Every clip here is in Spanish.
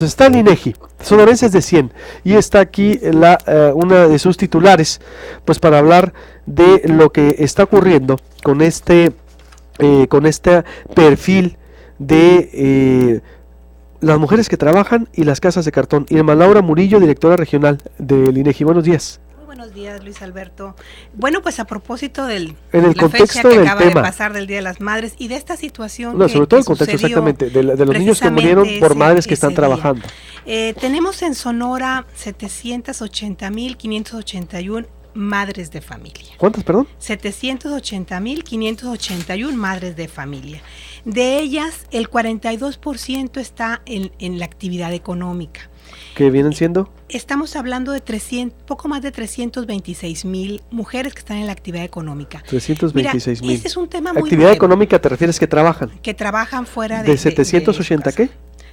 Está el INEGI, Sonorenses de 100, y está aquí una de sus titulares, pues para hablar de lo que está ocurriendo con este perfil de las mujeres que trabajan y las casas de cartón. Irma Laura Murillo, directora regional del INEGI. Buenos días. Buenos días, Luis Alberto. Bueno, pues a propósito de la fecha que acaba de pasar del Día de las Madres y de esta situación sobre todo el contexto exactamente, de los niños que murieron por madres que están trabajando. Tenemos en Sonora 780,581 madres de familia. ¿Cuántas, perdón? 780,581 madres de familia. De ellas, el 42% está en la actividad económica. ¿Qué vienen siendo? Estamos hablando de poco más de 326,000 mujeres que están en la actividad económica. 326,000. Este es un tema muy ¿Actividad nuevo. Económica te refieres que trabajan? Que trabajan fuera de... ¿De 780 qué?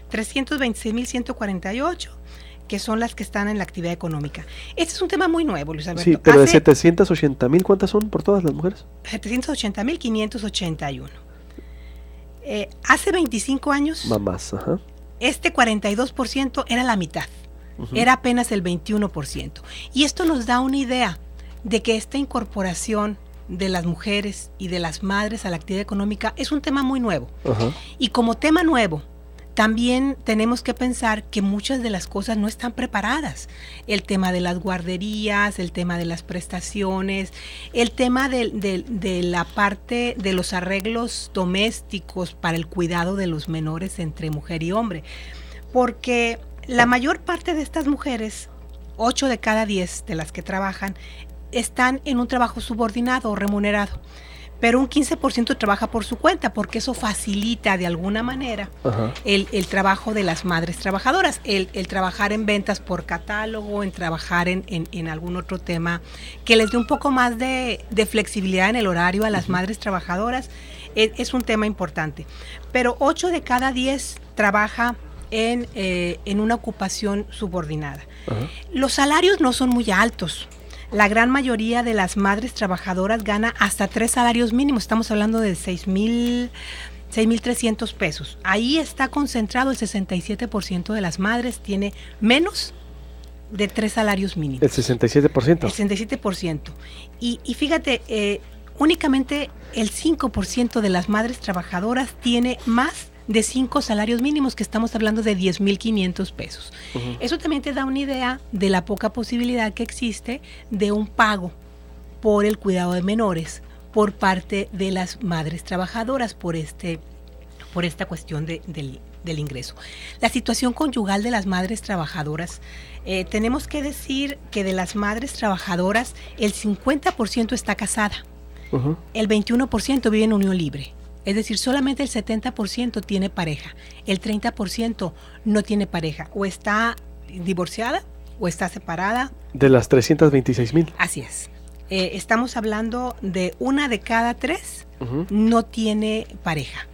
326,148, que son las que están en la actividad económica. Este es un tema muy nuevo, Luis Alberto. Sí, pero de 780,000, ¿cuántas son por todas las mujeres? 780,581. Hace 25 años... Mamás, ajá. Este 42% era la mitad, era apenas el 21%. Y esto nos da una idea de que esta incorporación de las mujeres y de las madres a la actividad económica es un tema muy nuevo. Y como tema nuevo, también tenemos que pensar que muchas de las cosas no están preparadas. El tema de las guarderías, el tema de las prestaciones, el tema de la parte de los arreglos domésticos para el cuidado de los menores entre mujer y hombre. Porque la mayor parte de estas mujeres, 8 de cada 10 de las que trabajan, están en un trabajo subordinado o remunerado. Pero un 15% trabaja por su cuenta, porque eso facilita de alguna manera el trabajo de las madres trabajadoras, el trabajar en ventas por catálogo, en trabajar en algún otro tema que les dé un poco más de flexibilidad en el horario a las madres trabajadoras, es un tema importante. Pero 8 de cada 10 trabaja en una ocupación subordinada. Los salarios no son muy altos. La gran mayoría de las madres trabajadoras gana hasta 3 salarios mínimos. Estamos hablando de 6,300 pesos. Ahí está concentrado el 67% de las madres, tiene menos de 3 salarios mínimos. ¿El 67%? El 67%. Y fíjate, únicamente el 5% de las madres trabajadoras tiene más de 5 salarios mínimos, que estamos hablando de 10,500 pesos. Eso también te da una idea de la poca posibilidad que existe de un pago por el cuidado de menores por parte de las madres trabajadoras por esta cuestión del ingreso. La situación conyugal de las madres trabajadoras, tenemos que decir que de las madres trabajadoras el 50% está casada, el 21% vive en unión libre. Es decir, solamente el 70% tiene pareja, el 30% no tiene pareja, o está divorciada o está separada. De las 326,000. Así es. Estamos hablando de 1 de cada 3 no tiene pareja.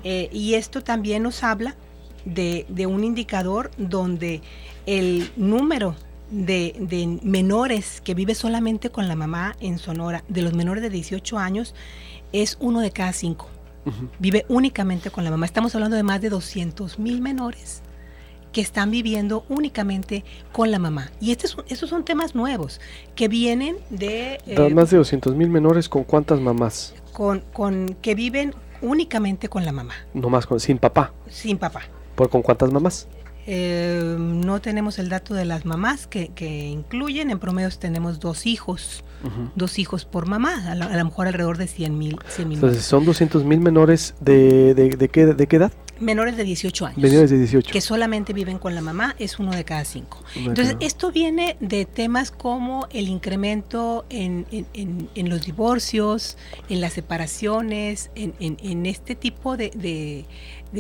Y esto también nos habla de un indicador donde el número de menores que vive solamente con la mamá en Sonora, de los menores de 18 años, es 1 de cada 5. Vive únicamente con la mamá. Estamos hablando de más de 200,000 menores que están viviendo únicamente con la mamá. Y estos son temas nuevos que vienen de... más de 200,000 menores, ¿con cuántas mamás? Que viven únicamente con la mamá. No más, sin papá. Sin papá. ¿Con cuántas mamás? No tenemos el dato de las mamás que incluyen. En promedio tenemos 2 hijos. 2 hijos por mamá, a lo mejor alrededor de 100,000. Entonces, ¿son 200,000 menores de qué edad? Menores de 18 años. Menores de 18. Que solamente viven con la mamá, es 1 de cada 5. Entonces, esto viene de temas como el incremento en los divorcios, en las separaciones, en este tipo de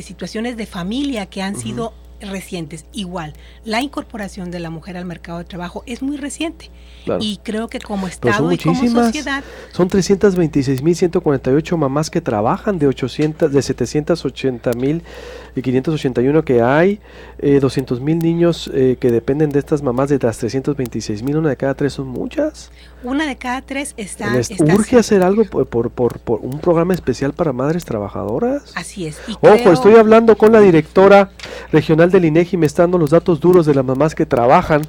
situaciones de familia que han sido recientes. Igual, la incorporación de la mujer al mercado de trabajo es muy reciente. Claro. Y creo que como Estado y como sociedad... Son 326,148 mamás que trabajan de 780,581 que hay, 200,000 niños que dependen de estas mamás de las 326,000, 1 de cada 3 son muchas. 1 de cada 3 está... ¿Urge hacer algo por un programa especial para madres trabajadoras? Así es. Ojo, estoy hablando con la directora regional Nacional del INEGI me está dando los datos duros de las mamás que trabajan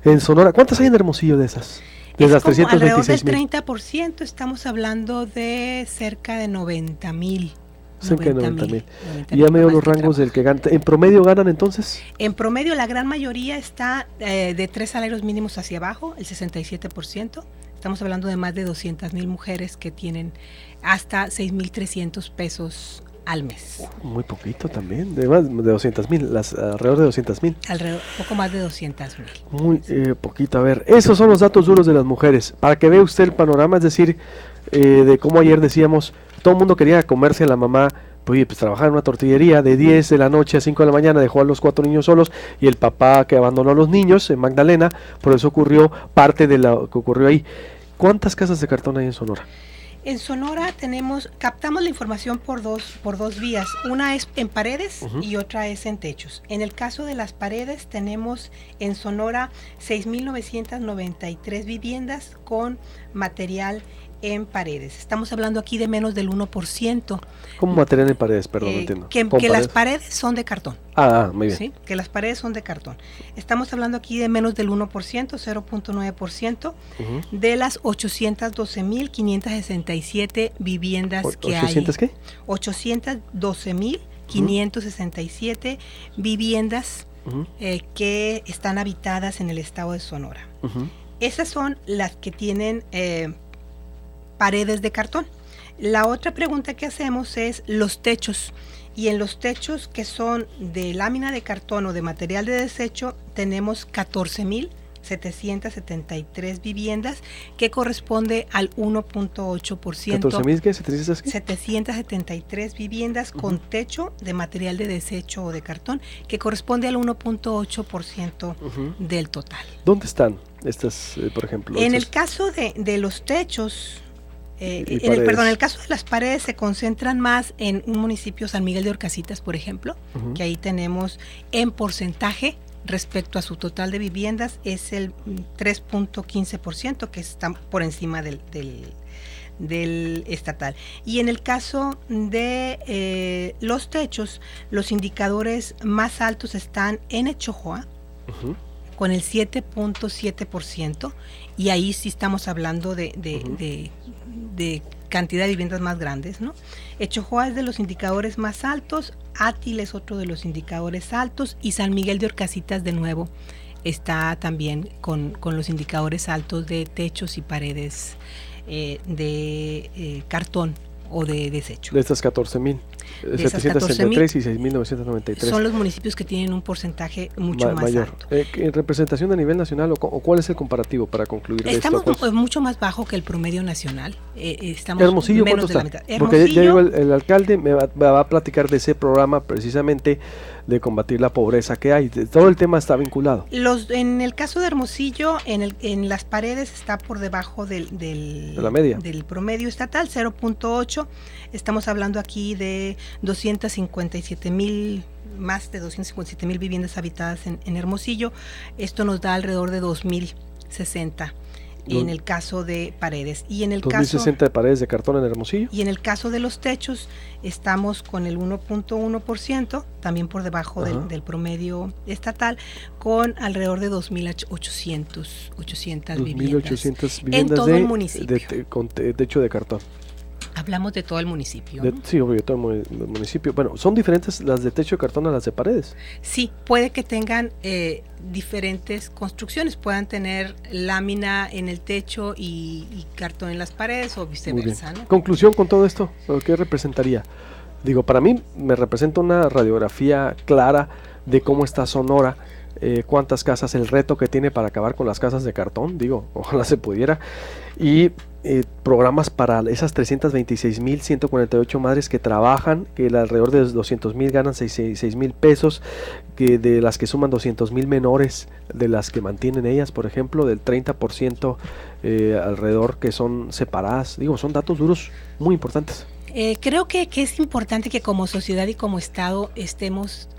en Sonora. ¿Cuántas hay en Hermosillo de esas? De Es las como alrededor 326,000. del 30%, estamos hablando de cerca de 90,000. Cerca de 90,000. 90,000 Y ya me dio mamás los que rangos del trabajan. que ganan. ¿En promedio ganan entonces? En promedio, la gran mayoría está de 3 salarios mínimos hacia abajo, el 67%. Estamos hablando de más de 200,000 mujeres que tienen hasta 6,300 pesos al mes. Muy poquito también, de 200,000, alrededor de 200,000. Alrededor, poco más de 200,000. Muy poquito. A ver, esos son los datos duros de las mujeres. Para que vea usted el panorama, es decir, de cómo ayer decíamos, todo el mundo quería comerse a la mamá. Pues trabajaba en una tortillería de 10 de la noche a 5 de la mañana, dejó a los 4 niños solos y el papá que abandonó a los niños en Magdalena. Por eso ocurrió parte de lo que ocurrió ahí. ¿Cuántas casas de cartón hay en Sonora? En Sonora captamos la información por dos vías. Una es en paredes y otra es en techos. En el caso de las paredes tenemos en Sonora 6,993 viviendas con material en paredes. Estamos hablando aquí de menos del 1%. ¿Cómo material en paredes? Perdón, no entiendo. Que las paredes son de cartón. Muy bien. ¿Sí? Que las paredes son de cartón. Estamos hablando aquí de menos del 1%, 0.9% de las 812,567 viviendas que hay. ¿800 qué? 812,567 viviendas que están habitadas en el estado de Sonora. Esas son las que tienen paredes de cartón. La otra pregunta que hacemos es los techos. Y en los techos que son de lámina de cartón o de material de desecho, tenemos 14,773 viviendas, que corresponde al 1.8%. ¿14,000 qué? ¿700 qué? 773 viviendas con techo de material de desecho o de cartón, que corresponde al 1.8% del total. ¿Dónde están estas, por ejemplo? En el caso de los techos, en el caso de las paredes se concentran más en un municipio, San Miguel de Orcasitas, por ejemplo, que ahí tenemos en porcentaje respecto a su total de viviendas, es el 3.15%, que está por encima del estatal. Y en el caso de los techos, los indicadores más altos están en Echojoa, con el 7.7%, y ahí sí estamos hablando de cantidad de viviendas más grandes, ¿no? Echojoa es de los indicadores más altos, Átil es otro de los indicadores altos, y San Miguel de Orcasitas de nuevo está también con los indicadores altos de techos y paredes de cartón o de desecho. De estas 14,000. 763 y 6,993. Son los municipios que tienen un porcentaje mucho más mayor. alto. ¿En representación a nivel nacional o cuál es el comparativo para concluir Estamos esto? mucho más bajo que el promedio nacional. Estamos Hermosillo, menos ¿cuánto de está? la mitad. Porque ya llegó el alcalde, me va a platicar de ese programa precisamente de combatir la pobreza que hay. Todo el tema está vinculado. En el caso de Hermosillo, en las paredes está por debajo de la media, del promedio estatal, 0.8. Estamos hablando aquí de 257,000, más de 257,000 viviendas habitadas en Hermosillo. Esto nos da alrededor de 2,060 en el caso de paredes. Y en el 2,060 de paredes de cartón en Hermosillo. Y en el caso de los techos estamos con el 1.1%, también por debajo del promedio estatal, con alrededor de 2,800 viviendas en todo el municipio. Con techo de cartón. Hablamos de todo el municipio. Sí, obvio, todo el municipio. Bueno, ¿son diferentes las de techo de cartón a las de paredes? Sí, puede que tengan diferentes construcciones, puedan tener lámina en el techo y cartón en las paredes o viceversa, ¿no? Conclusión con todo esto, ¿qué representaría? Digo, para mí me representa una radiografía clara de cómo está Sonora, cuántas casas, el reto que tiene para acabar con las casas de cartón, digo, ojalá se pudiera, y programas para esas 326,148 madres que trabajan, que alrededor de 200,000 ganan 6,000 pesos, que de las que suman 200,000 menores de las que mantienen ellas, por ejemplo, del 30% alrededor que son separadas. Digo, son datos duros muy importantes. Creo que es importante que como sociedad y como Estado estemos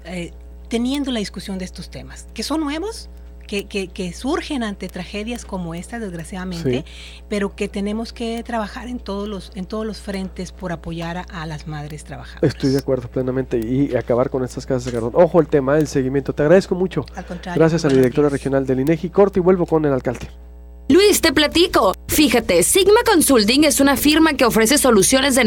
teniendo la discusión de estos temas, que son nuevos, que surgen ante tragedias como esta, desgraciadamente, pero que tenemos que trabajar en todos los frentes por apoyar a las madres trabajadoras. Estoy de acuerdo plenamente, y acabar con estas casas de cartón. Ojo el tema del seguimiento. Te agradezco mucho. Al contrario. Gracias a la directora regional del INEGI. Corte y vuelvo con el alcalde. Luis, te platico. Fíjate, Sigma Consulting es una firma que ofrece soluciones de